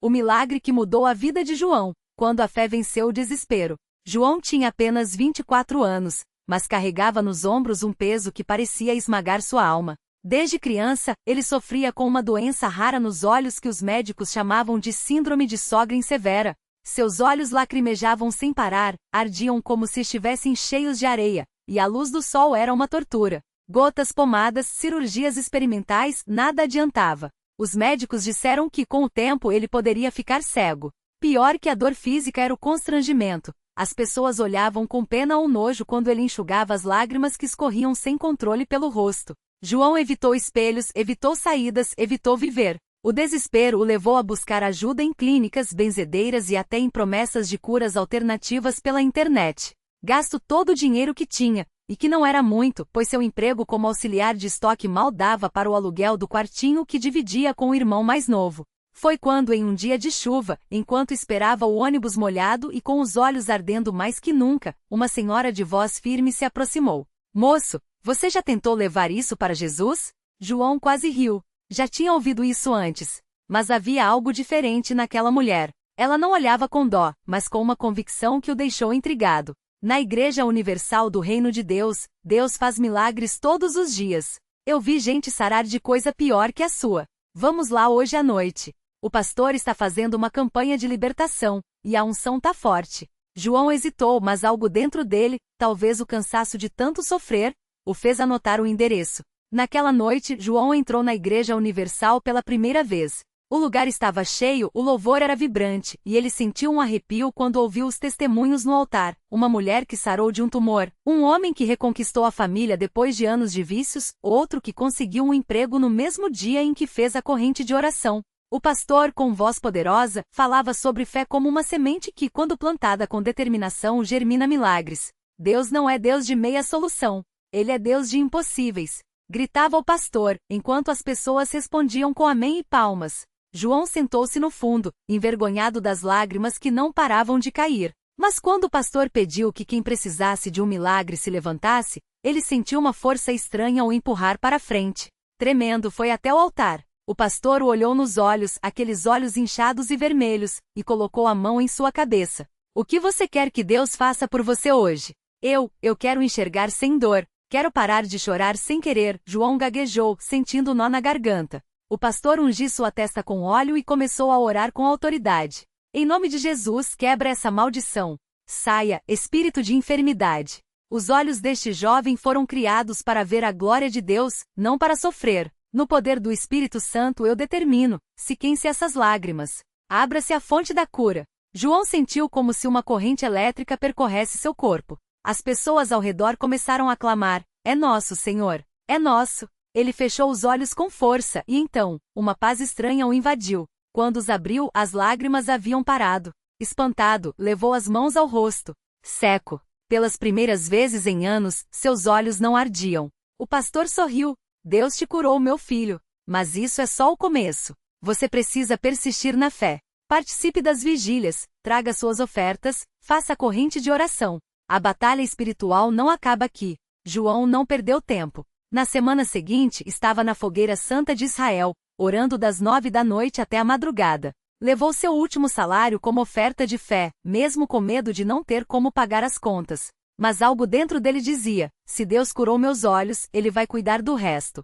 o milagre que mudou a vida de João, quando a fé venceu o desespero. João tinha apenas 24 anos, mas carregava nos ombros um peso que parecia esmagar sua alma. Desde criança, ele sofria com uma doença rara nos olhos que os médicos chamavam de síndrome de Sjögren severa. Seus olhos lacrimejavam sem parar, ardiam como se estivessem cheios de areia, e a luz do sol era uma tortura. Gotas, pomadas, cirurgias experimentais, nada adiantava. Os médicos disseram que com o tempo ele poderia ficar cego. Pior que a dor física era o constrangimento. As pessoas olhavam com pena ou nojo quando ele enxugava as lágrimas que escorriam sem controle pelo rosto. João evitou espelhos, evitou saídas, evitou viver. O desespero o levou a buscar ajuda em clínicas, benzedeiras e até em promessas de curas alternativas pela internet. Gasto todo o dinheiro que tinha, e que não era muito, pois seu emprego como auxiliar de estoque mal dava para o aluguel do quartinho que dividia com o irmão mais novo. Foi quando, em um dia de chuva, enquanto esperava o ônibus molhado e com os olhos ardendo mais que nunca, uma senhora de voz firme se aproximou. Moço, você já tentou levar isso para Jesus? João quase riu. Já tinha ouvido isso antes. Mas havia algo diferente naquela mulher. Ela não olhava com dó, mas com uma convicção que o deixou intrigado. Na Igreja Universal do Reino de Deus, Deus faz milagres todos os dias. Eu vi gente sarar de coisa pior que a sua. Vamos lá hoje à noite. O pastor está fazendo uma campanha de libertação, e a unção tá forte. João hesitou, mas algo dentro dele, talvez o cansaço de tanto sofrer, o fez anotar o endereço. Naquela noite, João entrou na Igreja Universal pela primeira vez. O lugar estava cheio, o louvor era vibrante, e ele sentiu um arrepio quando ouviu os testemunhos no altar. Uma mulher que sarou de um tumor, um homem que reconquistou a família depois de anos de vícios, outro que conseguiu um emprego no mesmo dia em que fez a corrente de oração. O pastor, com voz poderosa, falava sobre fé como uma semente que, quando plantada com determinação, germina milagres. Deus não é Deus de meia solução. Ele é Deus de impossíveis. Gritava o pastor, enquanto as pessoas respondiam com amém e palmas. João sentou-se no fundo, envergonhado das lágrimas que não paravam de cair. Mas quando o pastor pediu que quem precisasse de um milagre se levantasse, ele sentiu uma força estranha o empurrar para a frente. Tremendo, foi até o altar. O pastor o olhou nos olhos, aqueles olhos inchados e vermelhos, e colocou a mão em sua cabeça. O que você quer que Deus faça por você hoje? Eu quero enxergar sem dor. Quero parar de chorar sem querer, João gaguejou, sentindo nó na garganta. O pastor ungiu sua testa com óleo e começou a orar com autoridade. Em nome de Jesus, quebra essa maldição. Saia, espírito de enfermidade. Os olhos deste jovem foram criados para ver a glória de Deus, não para sofrer. No poder do Espírito Santo eu determino, sequem-se essas lágrimas. Abra-se a fonte da cura. João sentiu como se uma corrente elétrica percorresse seu corpo. As pessoas ao redor começaram a clamar, é nosso, Senhor, é nosso. Ele fechou os olhos com força e então, uma paz estranha o invadiu. Quando os abriu, as lágrimas haviam parado. Espantado, levou as mãos ao rosto. Seco. Pelas primeiras vezes em anos, seus olhos não ardiam. O pastor sorriu. Deus te curou, meu filho. Mas isso é só o começo. Você precisa persistir na fé. Participe das vigílias, traga suas ofertas, faça a corrente de oração. A batalha espiritual não acaba aqui. João não perdeu tempo. Na semana seguinte, estava na fogueira santa de Israel, orando das 9 da noite até a madrugada. Levou seu último salário como oferta de fé, mesmo com medo de não ter como pagar as contas. Mas algo dentro dele dizia, se Deus curou meus olhos, Ele vai cuidar do resto.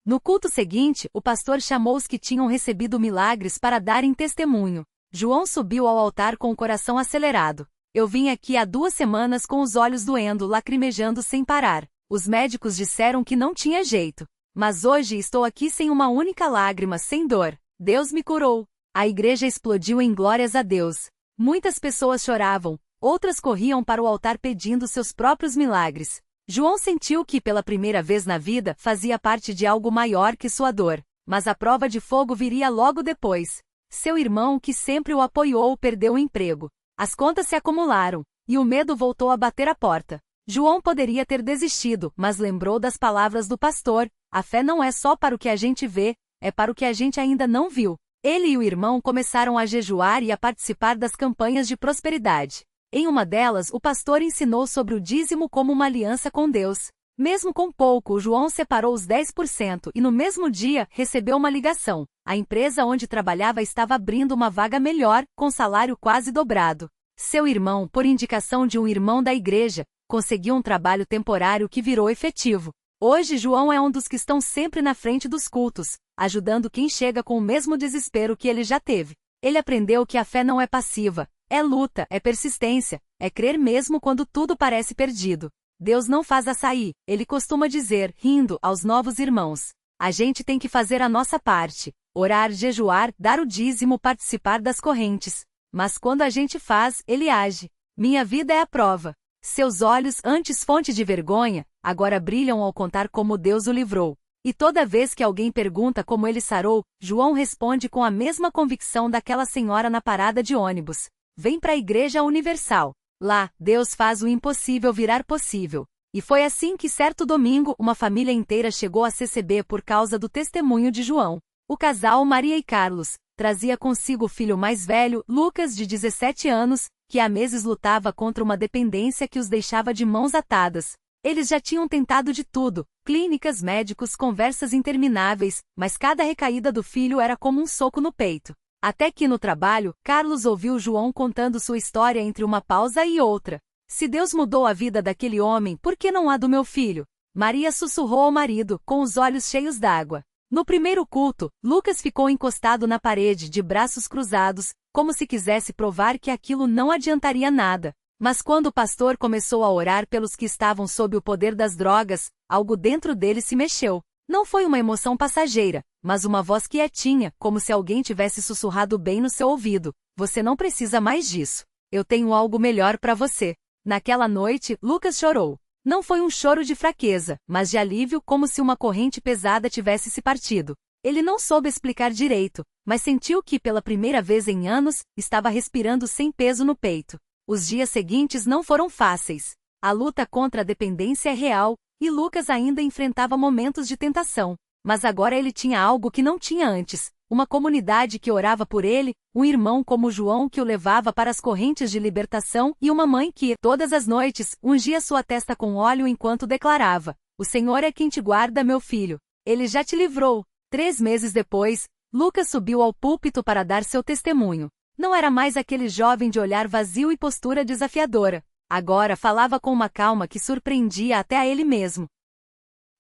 No culto seguinte, o pastor chamou os que tinham recebido milagres para darem testemunho. João subiu ao altar com o coração acelerado. Eu vim aqui há 2 semanas com os olhos doendo, lacrimejando sem parar. Os médicos disseram que não tinha jeito. Mas hoje estou aqui sem uma única lágrima, sem dor. Deus me curou. A igreja explodiu em glórias a Deus. Muitas pessoas choravam, outras corriam para o altar pedindo seus próprios milagres. João sentiu que, pela primeira vez na vida, fazia parte de algo maior que sua dor. Mas a prova de fogo viria logo depois. Seu irmão, que sempre o apoiou, perdeu o emprego. As contas se acumularam, e o medo voltou a bater a porta. João poderia ter desistido, mas lembrou das palavras do pastor, a fé não é só para o que a gente vê, é para o que a gente ainda não viu. Ele e o irmão começaram a jejuar e a participar das campanhas de prosperidade. Em uma delas, o pastor ensinou sobre o dízimo como uma aliança com Deus. Mesmo com pouco, o João separou os 10% e no mesmo dia recebeu uma ligação. A empresa onde trabalhava estava abrindo uma vaga melhor, com salário quase dobrado. Seu irmão, por indicação de um irmão da igreja, conseguiu um trabalho temporário que virou efetivo. Hoje João é um dos que estão sempre na frente dos cultos, ajudando quem chega com o mesmo desespero que ele já teve. Ele aprendeu que a fé não é passiva, é luta, é persistência, é crer mesmo quando tudo parece perdido. Deus não faz açaí, ele costuma dizer, rindo, aos novos irmãos. A gente tem que fazer a nossa parte, orar, jejuar, dar o dízimo, participar das correntes. Mas quando a gente faz, ele age. Minha vida é a prova. Seus olhos, antes fonte de vergonha, agora brilham ao contar como Deus o livrou. E toda vez que alguém pergunta como ele sarou, João responde com a mesma convicção daquela senhora na parada de ônibus. Vem para a Igreja Universal. Lá, Deus faz o impossível virar possível. E foi assim que certo domingo uma família inteira chegou a CCB por causa do testemunho de João. O casal Maria e Carlos trazia consigo o filho mais velho, Lucas, de 17 anos, que há meses lutava contra uma dependência que os deixava de mãos atadas. Eles já tinham tentado de tudo, clínicas, médicos, conversas intermináveis, mas cada recaída do filho era como um soco no peito. Até que no trabalho, Carlos ouviu João contando sua história entre uma pausa e outra. Se Deus mudou a vida daquele homem, por que não a do meu filho? Maria sussurrou ao marido, com os olhos cheios d'água. No primeiro culto, Lucas ficou encostado na parede, de braços cruzados, como se quisesse provar que aquilo não adiantaria nada. Mas quando o pastor começou a orar pelos que estavam sob o poder das drogas, algo dentro dele se mexeu. Não foi uma emoção passageira, mas uma voz quietinha, como se alguém tivesse sussurrado bem no seu ouvido. Você não precisa mais disso. Eu tenho algo melhor para você. Naquela noite, Lucas chorou. Não foi um choro de fraqueza, mas de alívio, como se uma corrente pesada tivesse se partido. Ele não soube explicar direito, mas sentiu que, pela primeira vez em anos, estava respirando sem peso no peito. Os dias seguintes não foram fáceis. A luta contra a dependência é real, e Lucas ainda enfrentava momentos de tentação. Mas agora ele tinha algo que não tinha antes, uma comunidade que orava por ele, um irmão como João que o levava para as correntes de libertação e uma mãe que, todas as noites, ungia sua testa com óleo enquanto declarava: O Senhor é quem te guarda, meu filho. Ele já te livrou. 3 meses depois, Lucas subiu ao púlpito para dar seu testemunho. Não era mais aquele jovem de olhar vazio e postura desafiadora. Agora falava com uma calma que surpreendia até a ele mesmo.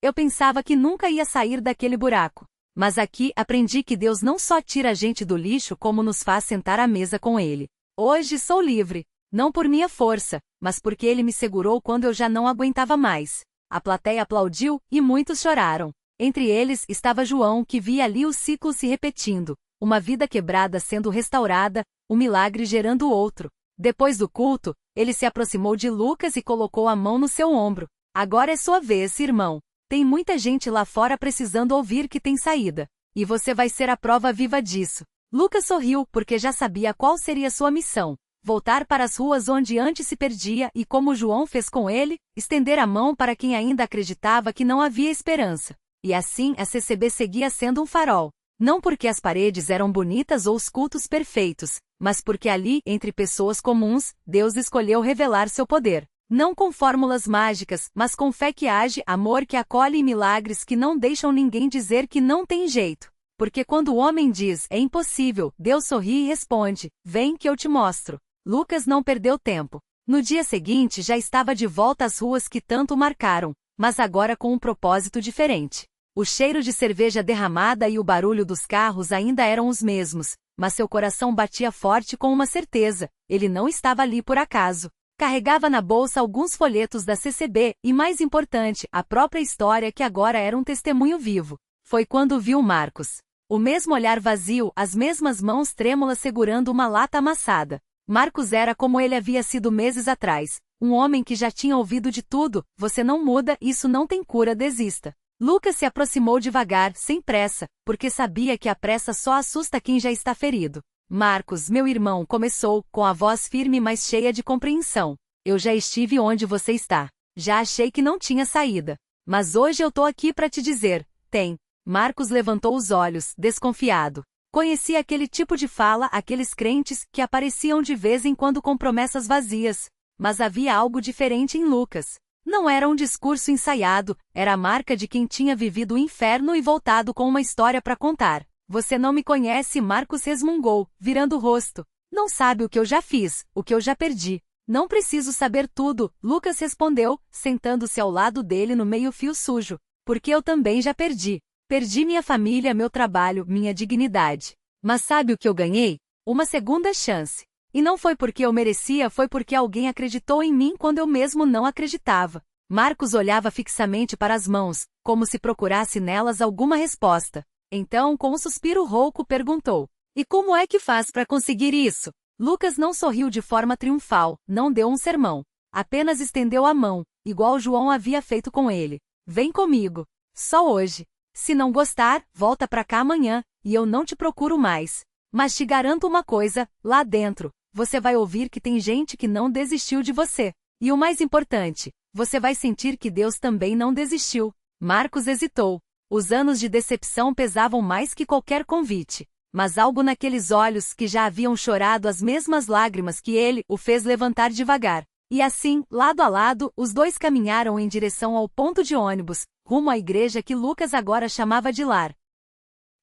Eu pensava que nunca ia sair daquele buraco. Mas aqui aprendi que Deus não só tira a gente do lixo como nos faz sentar à mesa com Ele. Hoje sou livre. Não por minha força, mas porque Ele me segurou quando eu já não aguentava mais. A plateia aplaudiu e muitos choraram. Entre eles estava João, que via ali o ciclo se repetindo. Uma vida quebrada sendo restaurada, um milagre gerando outro. Depois do culto, ele se aproximou de Lucas e colocou a mão no seu ombro. Agora é sua vez, irmão. Tem muita gente lá fora precisando ouvir que tem saída. E você vai ser a prova viva disso. Lucas sorriu porque já sabia qual seria sua missão. Voltar para as ruas onde antes se perdia e, como João fez com ele, estender a mão para quem ainda acreditava que não havia esperança. E assim a CCB seguia sendo um farol. Não porque as paredes eram bonitas ou os cultos perfeitos, mas porque ali, entre pessoas comuns, Deus escolheu revelar seu poder. Não com fórmulas mágicas, mas com fé que age, amor que acolhe e milagres que não deixam ninguém dizer que não tem jeito. Porque quando o homem diz, é impossível, Deus sorri e responde, vem que eu te mostro. Lucas não perdeu tempo. No dia seguinte já estava de volta às ruas que tanto o marcaram, mas agora com um propósito diferente. O cheiro de cerveja derramada e o barulho dos carros ainda eram os mesmos, mas seu coração batia forte com uma certeza, ele não estava ali por acaso. Carregava na bolsa alguns folhetos da CCB e, mais importante, a própria história que agora era um testemunho vivo. Foi quando viu Marcos. O mesmo olhar vazio, as mesmas mãos trêmulas segurando uma lata amassada. Marcos era como ele havia sido meses atrás, um homem que já tinha ouvido de tudo, você não muda, isso não tem cura, desista. Lucas se aproximou devagar, sem pressa, porque sabia que a pressa só assusta quem já está ferido. Marcos, meu irmão, começou, com a voz firme mas cheia de compreensão. Eu já estive onde você está. Já achei que não tinha saída. Mas hoje eu tô aqui para te dizer, tem. Marcos levantou os olhos, desconfiado. Conhecia aquele tipo de fala, aqueles crentes que apareciam de vez em quando com promessas vazias. Mas havia algo diferente em Lucas. Não era um discurso ensaiado, era a marca de quem tinha vivido o inferno e voltado com uma história para contar. Você não me conhece, Marcos resmungou, virando o rosto. Não sabe o que eu já fiz, o que eu já perdi. Não preciso saber tudo, Lucas respondeu, sentando-se ao lado dele no meio-fio sujo. Porque eu também já perdi. Perdi minha família, meu trabalho, minha dignidade. Mas sabe o que eu ganhei? Uma segunda chance. E não foi porque eu merecia, foi porque alguém acreditou em mim quando eu mesmo não acreditava. Marcos olhava fixamente para as mãos, como se procurasse nelas alguma resposta. Então, com um suspiro rouco, perguntou: E como é que faz para conseguir isso? Lucas não sorriu de forma triunfal, não deu um sermão. Apenas estendeu a mão, igual João havia feito com ele. Vem comigo. Só hoje. Se não gostar, volta para cá amanhã, e eu não te procuro mais. Mas te garanto uma coisa, lá dentro, você vai ouvir que tem gente que não desistiu de você. E o mais importante, você vai sentir que Deus também não desistiu. Marcos hesitou. Os anos de decepção pesavam mais que qualquer convite. Mas algo naqueles olhos que já haviam chorado as mesmas lágrimas que ele o fez levantar devagar. E assim, lado a lado, os dois caminharam em direção ao ponto de ônibus, rumo à igreja que Lucas agora chamava de lar.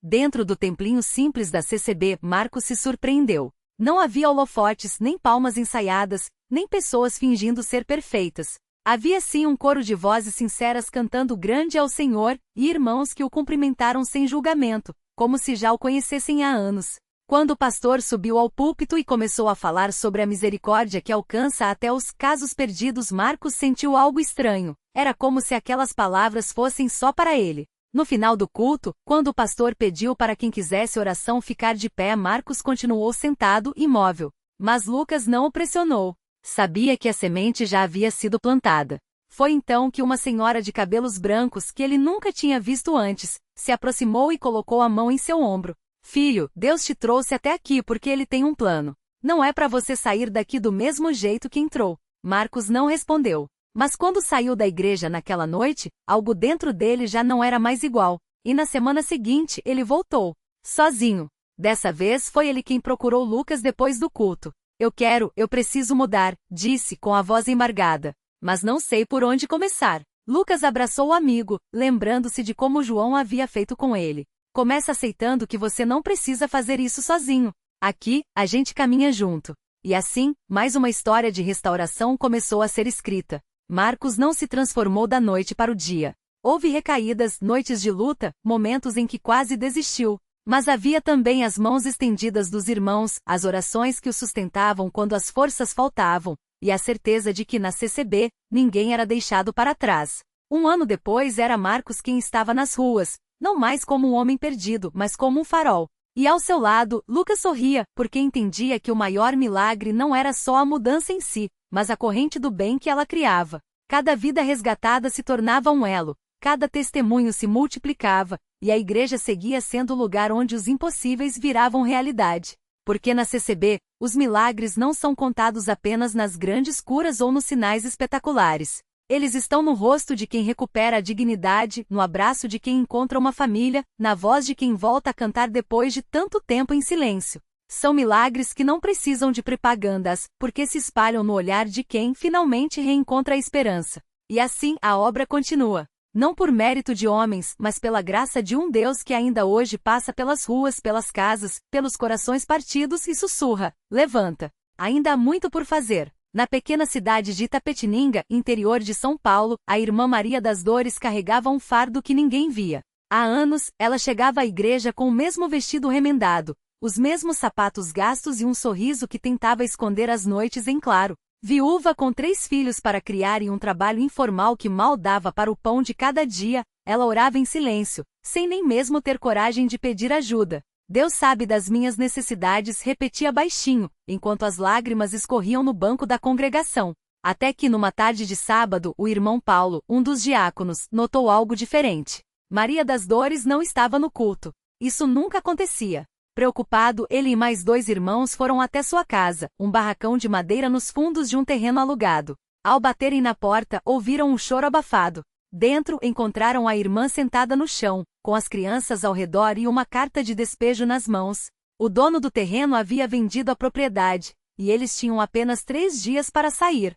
Dentro do templinho simples da CCB, Marcos se surpreendeu. Não havia holofotes, nem palmas ensaiadas, nem pessoas fingindo ser perfeitas. Havia sim um coro de vozes sinceras cantando grande ao Senhor, e irmãos que o cumprimentaram sem julgamento, como se já o conhecessem há anos. Quando o pastor subiu ao púlpito e começou a falar sobre a misericórdia que alcança até os casos perdidos, Marcos sentiu algo estranho. Era como se aquelas palavras fossem só para ele. No final do culto, quando o pastor pediu para quem quisesse oração ficar de pé, Marcos continuou sentado, imóvel. Mas Lucas não o pressionou. Sabia que a semente já havia sido plantada. Foi então que uma senhora de cabelos brancos, que ele nunca tinha visto antes, se aproximou e colocou a mão em seu ombro. Filho, Deus te trouxe até aqui porque Ele tem um plano. Não é para você sair daqui do mesmo jeito que entrou. Marcos não respondeu. Mas quando saiu da igreja naquela noite, algo dentro dele já não era mais igual. E na semana seguinte ele voltou. Sozinho. Dessa vez foi ele quem procurou Lucas depois do culto. Eu preciso mudar, disse com a voz embargada. Mas não sei por onde começar. Lucas abraçou o amigo, lembrando-se de como João havia feito com ele. Começa aceitando que você não precisa fazer isso sozinho. Aqui, a gente caminha junto. E assim, mais uma história de restauração começou a ser escrita. Marcos não se transformou da noite para o dia. Houve recaídas, noites de luta, momentos em que quase desistiu. Mas havia também as mãos estendidas dos irmãos, as orações que o sustentavam quando as forças faltavam, e a certeza de que na CCB, ninguém era deixado para trás. Um ano depois era Marcos quem estava nas ruas, não mais como um homem perdido, mas como um farol. E ao seu lado, Lucas sorria, porque entendia que o maior milagre não era só a mudança em si, mas a corrente do bem que ela criava. Cada vida resgatada se tornava um elo, cada testemunho se multiplicava, e a igreja seguia sendo o lugar onde os impossíveis viravam realidade. Porque na CCB, os milagres não são contados apenas nas grandes curas ou nos sinais espetaculares. Eles estão no rosto de quem recupera a dignidade, no abraço de quem encontra uma família, na voz de quem volta a cantar depois de tanto tempo em silêncio. São milagres que não precisam de propagandas, porque se espalham no olhar de quem finalmente reencontra a esperança. E assim a obra continua. Não por mérito de homens, mas pela graça de um Deus que ainda hoje passa pelas ruas, pelas casas, pelos corações partidos e sussurra: levanta. Ainda há muito por fazer. Na pequena cidade de Itapetininga, interior de São Paulo, a irmã Maria das Dores carregava um fardo que ninguém via. Há anos, ela chegava à igreja com o mesmo vestido remendado, os mesmos sapatos gastos e um sorriso que tentava esconder as noites em claro. Viúva com 3 filhos para criar e um trabalho informal que mal dava para o pão de cada dia, ela orava em silêncio, sem nem mesmo ter coragem de pedir ajuda. Deus sabe das minhas necessidades, repetia baixinho, enquanto as lágrimas escorriam no banco da congregação. Até que numa tarde de sábado, o irmão Paulo, um dos diáconos, notou algo diferente. Maria das Dores não estava no culto. Isso nunca acontecia. Preocupado, ele e mais 2 irmãos foram até sua casa, um barracão de madeira nos fundos de um terreno alugado. Ao baterem na porta, ouviram um choro abafado. Dentro, encontraram a irmã sentada no chão, com as crianças ao redor e uma carta de despejo nas mãos. O dono do terreno havia vendido a propriedade, e eles tinham apenas 3 dias para sair.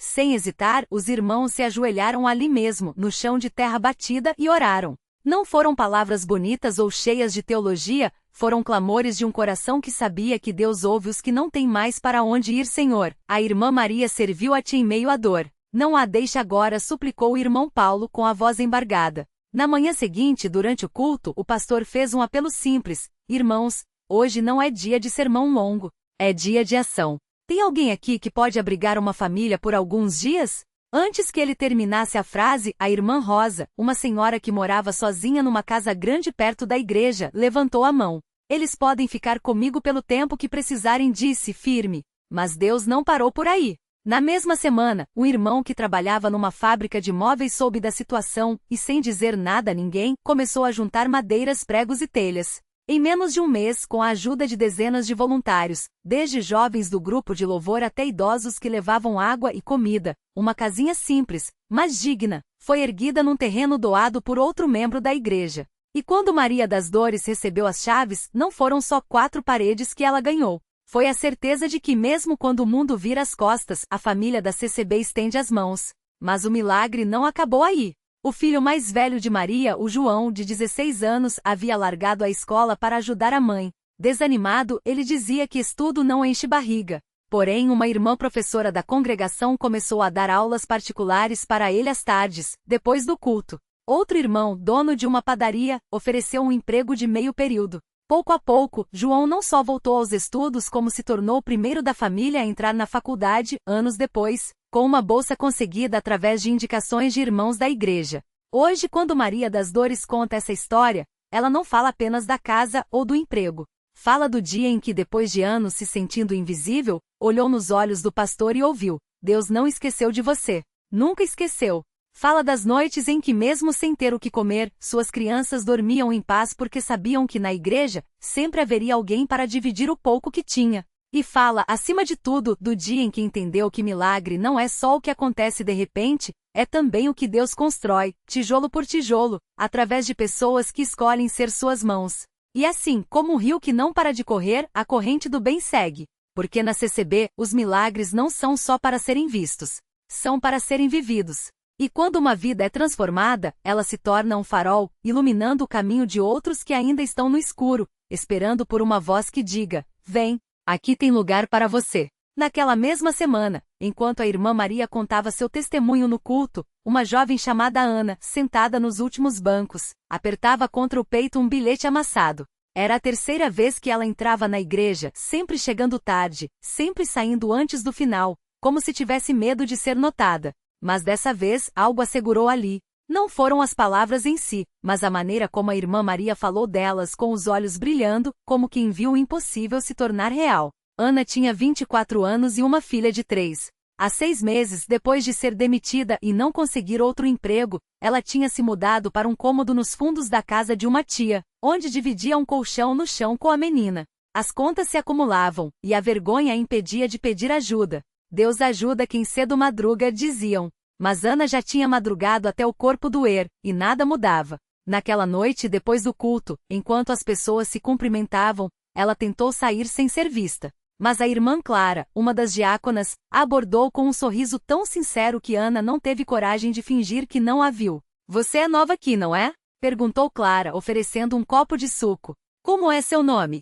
Sem hesitar, os irmãos se ajoelharam ali mesmo, no chão de terra batida, e oraram. Não foram palavras bonitas ou cheias de teologia, foram clamores de um coração que sabia que Deus ouve os que não têm mais para onde ir. Senhor, a irmã Maria serviu a ti em meio à dor. Não a deixe agora, suplicou o irmão Paulo com a voz embargada. Na manhã seguinte, durante o culto, o pastor fez um apelo simples. Irmãos, hoje não é dia de sermão longo, é dia de ação. Tem alguém aqui que pode abrigar uma família por alguns dias? Antes que ele terminasse a frase, a irmã Rosa, uma senhora que morava sozinha numa casa grande perto da igreja, levantou a mão. Eles podem ficar comigo pelo tempo que precisarem, disse firme. Mas Deus não parou por aí. Na mesma semana, um irmão que trabalhava numa fábrica de móveis soube da situação e, sem dizer nada a ninguém, começou a juntar madeiras, pregos e telhas. Em menos de um mês, com a ajuda de dezenas de voluntários, desde jovens do grupo de louvor até idosos que levavam água e comida, uma casinha simples, mas digna, foi erguida num terreno doado por outro membro da igreja. E quando Maria das Dores recebeu as chaves, não foram só 4 paredes que ela ganhou. Foi a certeza de que mesmo quando o mundo vira as costas, a família da CCB estende as mãos. Mas o milagre não acabou aí. O filho mais velho de Maria, o João, de 16 anos, havia largado a escola para ajudar a mãe. Desanimado, ele dizia que estudo não enche barriga. Porém, uma irmã professora da congregação começou a dar aulas particulares para ele às tardes, depois do culto. Outro irmão, dono de uma padaria, ofereceu um emprego de meio período. Pouco a pouco, João não só voltou aos estudos como se tornou o primeiro da família a entrar na faculdade, anos depois, com uma bolsa conseguida através de indicações de irmãos da igreja. Hoje, quando Maria das Dores conta essa história, ela não fala apenas da casa ou do emprego. Fala do dia em que, depois de anos se sentindo invisível, olhou nos olhos do pastor e ouviu: Deus não esqueceu de você. Nunca esqueceu. Fala das noites em que, mesmo sem ter o que comer, suas crianças dormiam em paz porque sabiam que na igreja sempre haveria alguém para dividir o pouco que tinha. E fala, acima de tudo, do dia em que entendeu que milagre não é só o que acontece de repente, é também o que Deus constrói, tijolo por tijolo, através de pessoas que escolhem ser suas mãos. E assim, como um rio que não para de correr, a corrente do bem segue. Porque na CCB, os milagres não são só para serem vistos, são para serem vividos. E quando uma vida é transformada, ela se torna um farol, iluminando o caminho de outros que ainda estão no escuro, esperando por uma voz que diga: vem, aqui tem lugar para você. Naquela mesma semana, enquanto a irmã Maria contava seu testemunho no culto, uma jovem chamada Ana, sentada nos últimos bancos, apertava contra o peito um bilhete amassado. Era a terceira vez que ela entrava na igreja, sempre chegando tarde, sempre saindo antes do final, como se tivesse medo de ser notada. Mas dessa vez, algo a segurou ali. Não foram as palavras em si, mas a maneira como a irmã Maria falou delas com os olhos brilhando, como quem viu o impossível se tornar real. Ana tinha 24 anos e uma filha de 3. Há 6 meses depois de ser demitida e não conseguir outro emprego, ela tinha se mudado para um cômodo nos fundos da casa de uma tia, onde dividia um colchão no chão com a menina. As contas se acumulavam, e a vergonha a impedia de pedir ajuda. Deus ajuda quem cedo madruga, diziam. Mas Ana já tinha madrugado até o corpo doer, e nada mudava. Naquela noite, depois do culto, enquanto as pessoas se cumprimentavam, ela tentou sair sem ser vista. Mas a irmã Clara, uma das diáconas, a abordou com um sorriso tão sincero que Ana não teve coragem de fingir que não a viu. Você é nova aqui, não é? Perguntou Clara, oferecendo um copo de suco. Como é seu nome?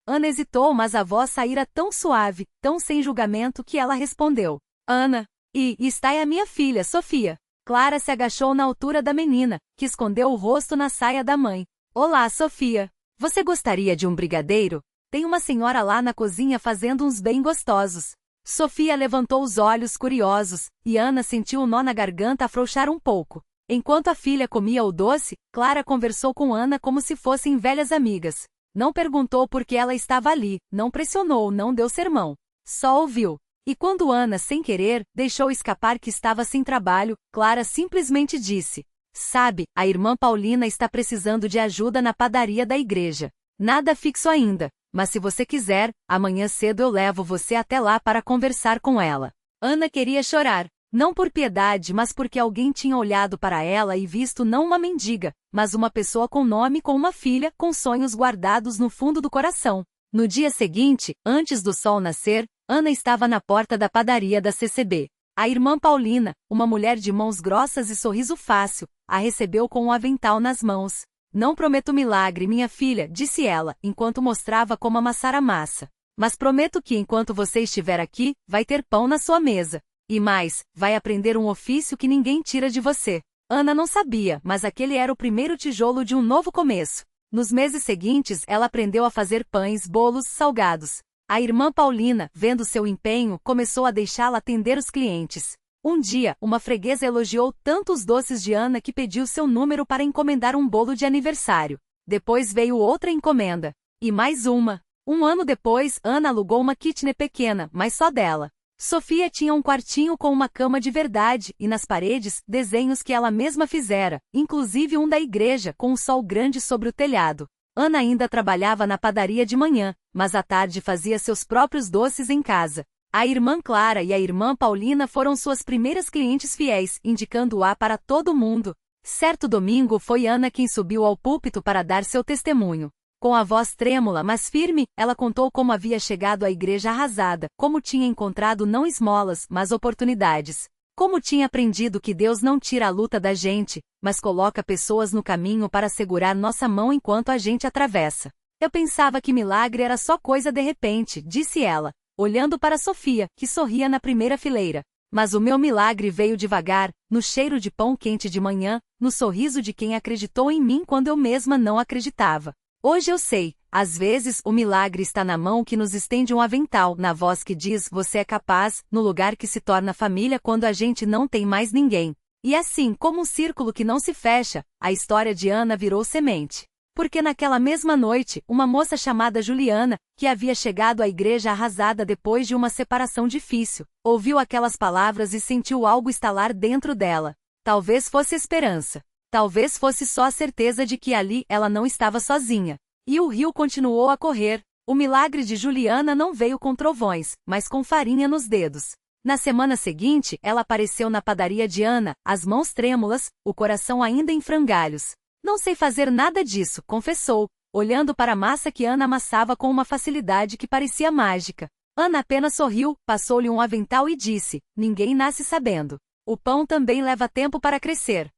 Ana hesitou, mas a voz saíra tão suave, tão sem julgamento que ela respondeu: Ana. E está aí a minha filha, Sofia. Clara se agachou na altura da menina, que escondeu o rosto na saia da mãe. Olá, Sofia. Você gostaria de um brigadeiro? Tem uma senhora lá na cozinha fazendo uns bem gostosos. Sofia levantou os olhos curiosos, e Ana sentiu o nó na garganta afrouxar um pouco. Enquanto a filha comia o doce, Clara conversou com Ana como se fossem velhas amigas. Não perguntou por que ela estava ali, não pressionou, não deu sermão. Só ouviu. E quando Ana, sem querer, deixou escapar que estava sem trabalho, Clara simplesmente disse: Sabe, a irmã Paulina está precisando de ajuda na padaria da igreja. Nada fixo ainda, mas se você quiser, amanhã cedo eu levo você até lá para conversar com ela. Ana queria chorar. Não por piedade, mas porque alguém tinha olhado para ela e visto não uma mendiga, mas uma pessoa com nome, com uma filha, com sonhos guardados no fundo do coração. No dia seguinte, antes do sol nascer, Ana estava na porta da padaria da CCB. A irmã Paulina, uma mulher de mãos grossas e sorriso fácil, a recebeu com um avental nas mãos. Não prometo milagre, minha filha, disse ela, enquanto mostrava como amassar a massa. Mas prometo que enquanto você estiver aqui, vai ter pão na sua mesa. E mais, vai aprender um ofício que ninguém tira de você. Ana não sabia, mas aquele era o primeiro tijolo de um novo começo. Nos meses seguintes, ela aprendeu a fazer pães, bolos, salgados. A irmã Paulina, vendo seu empenho, começou a deixá-la atender os clientes. Um dia, uma freguesa elogiou tanto os doces de Ana que pediu seu número para encomendar um bolo de aniversário. Depois veio outra encomenda. E mais uma. Um ano depois, Ana alugou uma kitnet pequena, mas só dela. Sofia tinha um quartinho com uma cama de verdade e nas paredes, desenhos que ela mesma fizera, inclusive um da igreja com um sol grande sobre o telhado. Ana ainda trabalhava na padaria de manhã, mas à tarde fazia seus próprios doces em casa. A irmã Clara e a irmã Paulina foram suas primeiras clientes fiéis, indicando-a para todo mundo. Certo domingo foi Ana quem subiu ao púlpito para dar seu testemunho. Com a voz trêmula, mas firme, ela contou como havia chegado à igreja arrasada, como tinha encontrado não esmolas, mas oportunidades. Como tinha aprendido que Deus não tira a luta da gente, mas coloca pessoas no caminho para segurar nossa mão enquanto a gente atravessa. Eu pensava que milagre era só coisa de repente, disse ela, olhando para Sofia, que sorria na primeira fileira. Mas o meu milagre veio devagar, no cheiro de pão quente de manhã, no sorriso de quem acreditou em mim quando eu mesma não acreditava. Hoje eu sei, às vezes o milagre está na mão que nos estende um avental, na voz que diz você é capaz, no lugar que se torna família quando a gente não tem mais ninguém. E assim, como um círculo que não se fecha, a história de Ana virou semente. Porque naquela mesma noite, uma moça chamada Juliana, que havia chegado à igreja arrasada depois de uma separação difícil, ouviu aquelas palavras e sentiu algo estalar dentro dela. Talvez fosse esperança. Talvez fosse só a certeza de que ali ela não estava sozinha. E o rio continuou a correr. O milagre de Juliana não veio com trovões, mas com farinha nos dedos. Na semana seguinte, ela apareceu na padaria de Ana, as mãos trêmulas, o coração ainda em frangalhos. Não sei fazer nada disso, confessou, olhando para a massa que Ana amassava com uma facilidade que parecia mágica. Ana apenas sorriu, passou-lhe um avental e disse, ninguém nasce sabendo. O pão também leva tempo para crescer.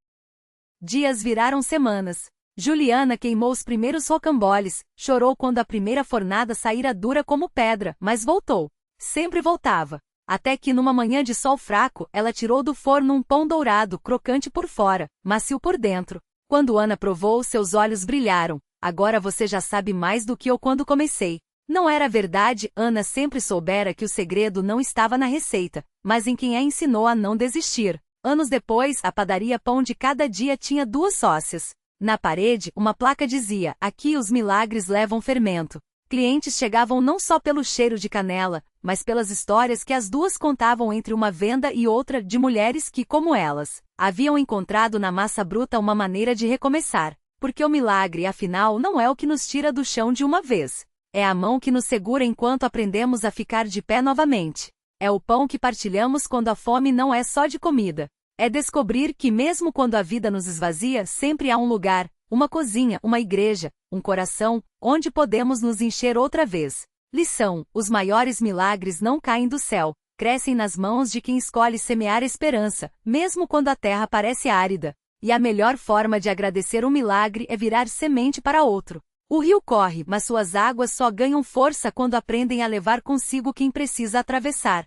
Dias viraram semanas. Juliana queimou os primeiros rocamboles, chorou quando a primeira fornada saíra dura como pedra, mas voltou. Sempre voltava. Até que numa manhã de sol fraco, ela tirou do forno um pão dourado, crocante por fora, macio por dentro. Quando Ana provou, seus olhos brilharam. Agora você já sabe mais do que eu quando comecei. Não era verdade, Ana sempre soubera que o segredo não estava na receita, mas em quem a ensinou a não desistir. Anos depois, a padaria Pão de Cada Dia tinha 2 sócias. Na parede, uma placa dizia, aqui os milagres levam fermento. Clientes chegavam não só pelo cheiro de canela, mas pelas histórias que as duas contavam entre uma venda e outra de mulheres que, como elas, haviam encontrado na massa bruta uma maneira de recomeçar. Porque o milagre, afinal, não é o que nos tira do chão de uma vez. É a mão que nos segura enquanto aprendemos a ficar de pé novamente. É o pão que partilhamos quando a fome não é só de comida. É descobrir que mesmo quando a vida nos esvazia, sempre há um lugar, uma cozinha, uma igreja, um coração, onde podemos nos encher outra vez. Lição: os maiores milagres não caem do céu, crescem nas mãos de quem escolhe semear esperança, mesmo quando a terra parece árida. E a melhor forma de agradecer um milagre é virar semente para outro. O rio corre, mas suas águas só ganham força quando aprendem a levar consigo quem precisa atravessar.